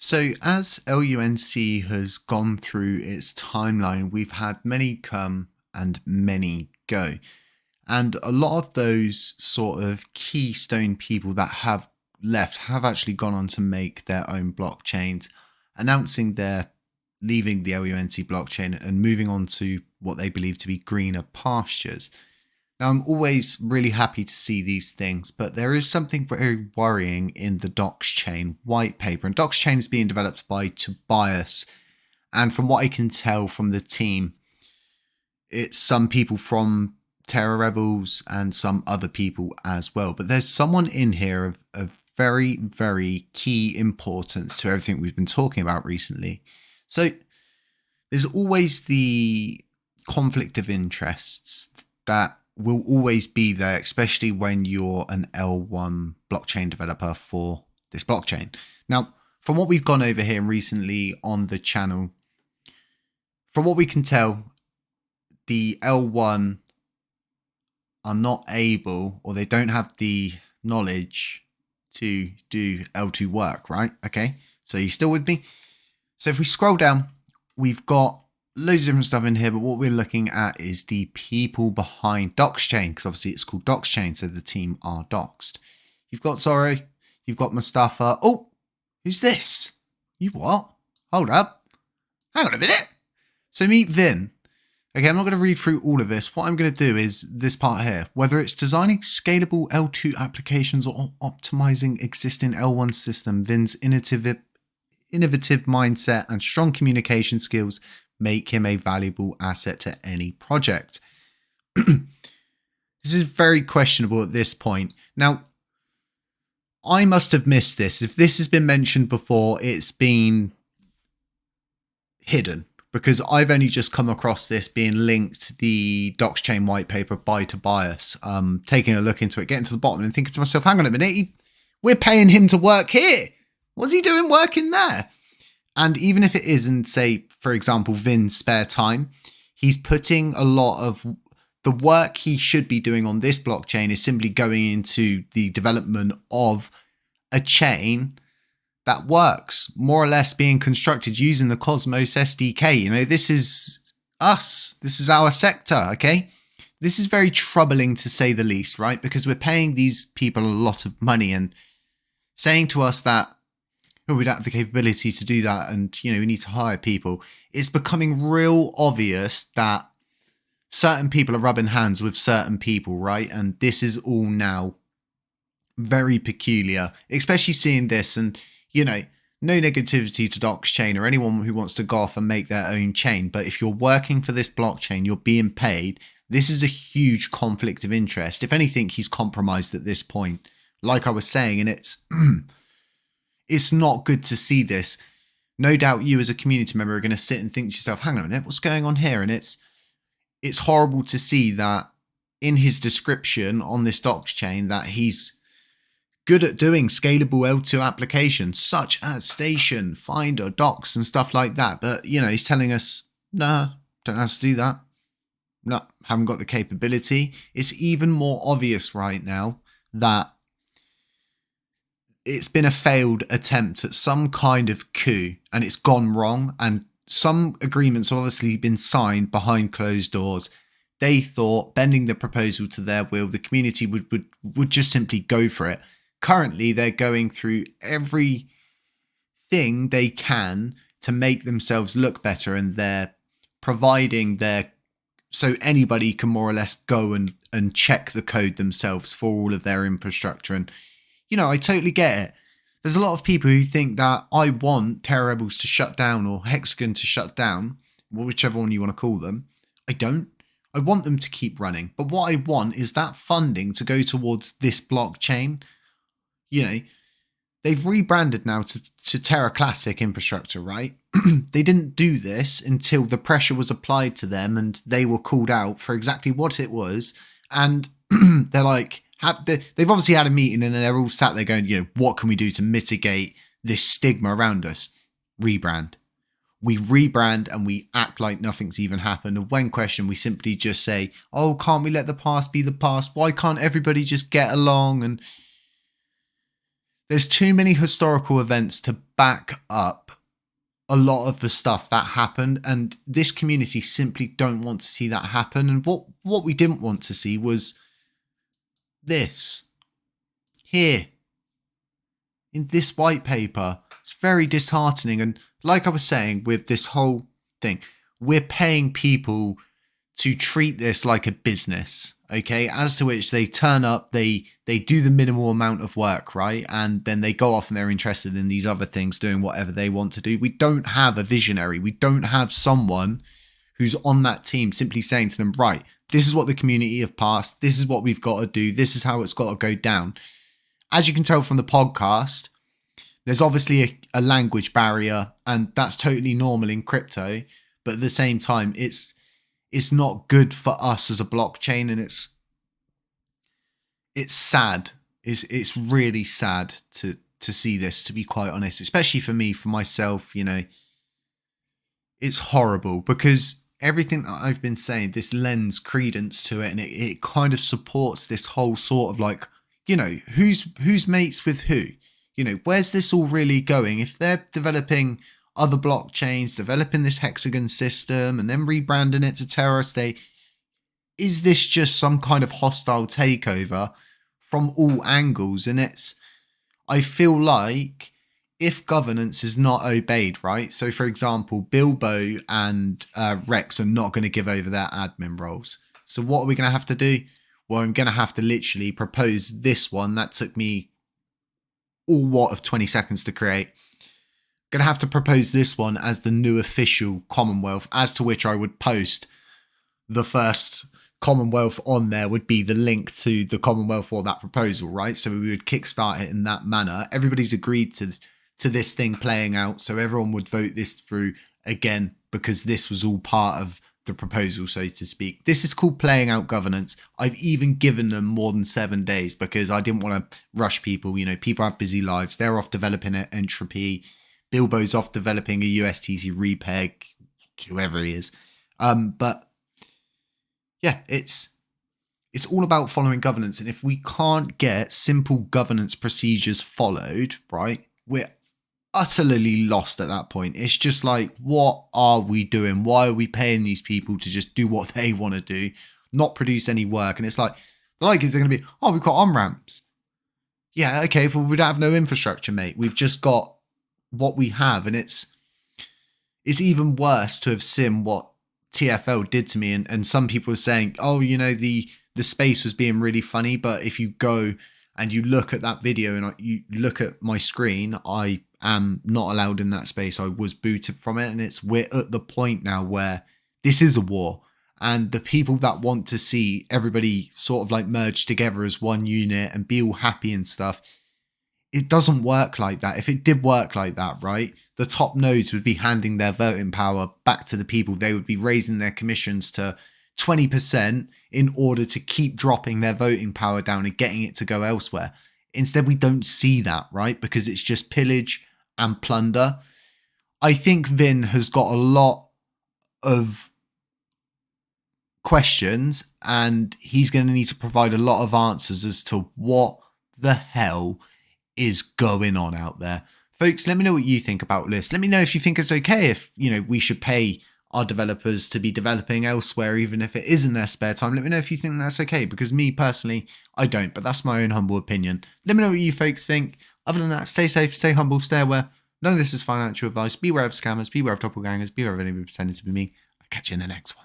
So, as LUNC has gone through its timeline, we've had many come and many go. And a lot of those sort of keystone people that have left have actually gone on to make their own blockchains, announcing they're leaving the LUNC blockchain and moving on to what they believe to be greener pastures. Now, I'm always really happy to see these things, but there is something very worrying in the DocsChain white paper. And DocsChain is being developed by Tobias. And from what I can tell from the team, it's some people from Terra Rebels and some other people as well. But there's someone in here of very, very key importance to everything we've been talking about recently. So there's always the conflict of interests that will always be there, especially when you're an L1 blockchain developer for this blockchain. Now, from what we've gone over here recently on the channel, from what we can tell, the L1 are not able, or they don't have the knowledge to do L2 work, right? Okay, so you still with me? So if we scroll down, we've got loads of different stuff in here, but what we're looking at is the people behind DocsChain, because obviously it's called DocsChain, so the team are doxed. You've got Zorro, you've got Mustafa. Oh, who's this? You what? Hold up. Hang on a minute. So meet Vin. Okay, I'm not going to read through all of this. What I'm going to do is this part here. Whether it's designing scalable L2 applications or optimizing existing L1 system, Vin's innovative mindset and strong communication skills make him a valuable asset to any project. This is very questionable at this point. Now, I must have missed this. If this has been mentioned before, it's been hidden because I've only just come across this being linked to the DocsChain white paper by Tobias. Taking a look into it, getting to the bottom and thinking to myself, hang on a minute, we're paying him to work here. What's he doing working there? And even if it isn't, say, for example, Vin's spare time, he's putting a lot of the work he should be doing on this blockchain is simply going into the development of a chain that works, more or less being constructed using the Cosmos SDK. You know, this is us. This is our sector, okay? This is very troubling to say the least, right? Because we're paying these people a lot of money and saying to us that, oh, we don't have the capability to do that and, you know, we need to hire people. It's becoming real obvious that certain people are rubbing hands with certain people, right? And this is all now very peculiar, especially seeing this. And, you know, no negativity to DocsChain or anyone who wants to go off and make their own chain. But if you're working for this blockchain, you're being paid. This is a huge conflict of interest. If anything, he's compromised at this point, like I was saying, and it's... It's not good to see this. No doubt you as a community member are going to sit and think to yourself, hang on a minute, what's going on here? And it's horrible to see that in his description on this DocsChain that he's good at doing scalable L2 applications such as Station, Finder, Docs and stuff like that. But, you know, he's telling us, no, don't know how to do that. No, haven't got the capability. It's even more obvious right now that it's been a failed attempt at some kind of coup and it's gone wrong. And some agreements have obviously been signed behind closed doors. They thought, bending the proposal to their will, the community would just simply go for it. Currently, they're going through everything they can to make themselves look better, and they're providing so anybody can more or less go and check the code themselves for all of their infrastructure. And you know, I totally get it. There's a lot of people who think that I want Terra Rebels to shut down or Hexagon to shut down, whichever one you want to call them. I don't. I want them to keep running. But what I want is that funding to go towards this blockchain. You know, they've rebranded now to Terra Classic infrastructure, right? They didn't do this until the pressure was applied to them and they were called out for exactly what it was. And they're like, they've obviously had a meeting and they're all sat there going, you know, what can we do to mitigate this stigma around us? Rebrand. We rebrand and we act like nothing's even happened. And when questioned, we simply just say, oh, can't we let the past be the past? Why can't everybody just get along? And There's too many historical events to back up a lot of the stuff that happened, and this community simply don't want to see that happen. And what we didn't want to see was this here in this white paper. It's very disheartening. And like I was saying with this whole thing, we're paying people to treat this like a business, okay? As to which they turn up, they do the minimal amount of work, right? And then they go off and they're interested in these other things, doing whatever they want to do. We don't have a visionary. We don't have someone who's on that team simply saying to them, right, this is what the community have passed. This is what we've got to do. This is how it's got to go down. As you can tell from the podcast, there's obviously a language barrier, and that's totally normal in crypto. But at the same time, it's not good for us as a blockchain, and it's sad. It's really sad to see this, to be quite honest, especially for me, for myself. You know, it's horrible because everything that I've been saying, this lends credence to it, and it kind of supports this whole sort of like, you know, who's mates with who. You know, where's this all really going? If they're developing other blockchains, developing this hexagon system and then rebranding it to Terra, is this just some kind of hostile takeover from all angles? And I feel like if governance is not obeyed, right? So for example, Bilbo and Rex are not going to give over their admin roles. So what are we going to have to do? Well, I'm going to have to literally propose this one. That took me all of 20 seconds to create. Going to have to propose this one as the new official Commonwealth, as to which I would post the first Commonwealth on there would be the link to the Commonwealth or that proposal, right? So we would kickstart it in that manner. Everybody's agreed to this thing playing out, so everyone would vote this through again because this was all part of the proposal, so to speak. This is called playing out governance. I've even given them more than 7 days because I didn't want to rush people. You know, people have busy lives. They're off developing an entropy. Bilbo's off developing a USTC repeg, whoever he is. But yeah, it's all about following governance. And if we can't get simple governance procedures followed, right, we're utterly lost at that point. It's just like, what are we doing? Why are we paying these people to just do what they want to do, not produce any work? And it's like, they're going to be, oh, we've got on-ramps. Yeah, okay, but we don't have no infrastructure, mate. We've just got what we have. And it's even worse to have seen what TFL did to me. And some people are saying, oh, you know, the space was being really funny. But if you go and you look at that video and you look at my screen, I am not allowed in that space. I was booted from it. And we're at the point now where this is a war. And the people that want to see everybody sort of like merge together as one unit and be all happy and stuff, it doesn't work like that. If it did work like that, right, the top nodes would be handing their voting power back to the people. They would be raising their commissions to 20% in order to keep dropping their voting power down and getting it to go elsewhere. Instead, we don't see that, right? Because it's just pillage and plunder. I think Vin has got a lot of questions and he's going to need to provide a lot of answers as to what the hell is going on out there. Folks, let me know what you think about this. Let me know if you think it's okay if, you know, we should pay our developers to be developing elsewhere, even if it isn't their spare time. Let me know if you think that's okay, because me personally, I don't, but that's my own humble opinion. Let me know what you folks think. Other than that, stay safe, stay humble, stay aware. None of this is financial advice. Beware of scammers, beware of doppelgangers, beware of anyone pretending to be me. I'll catch you in the next one.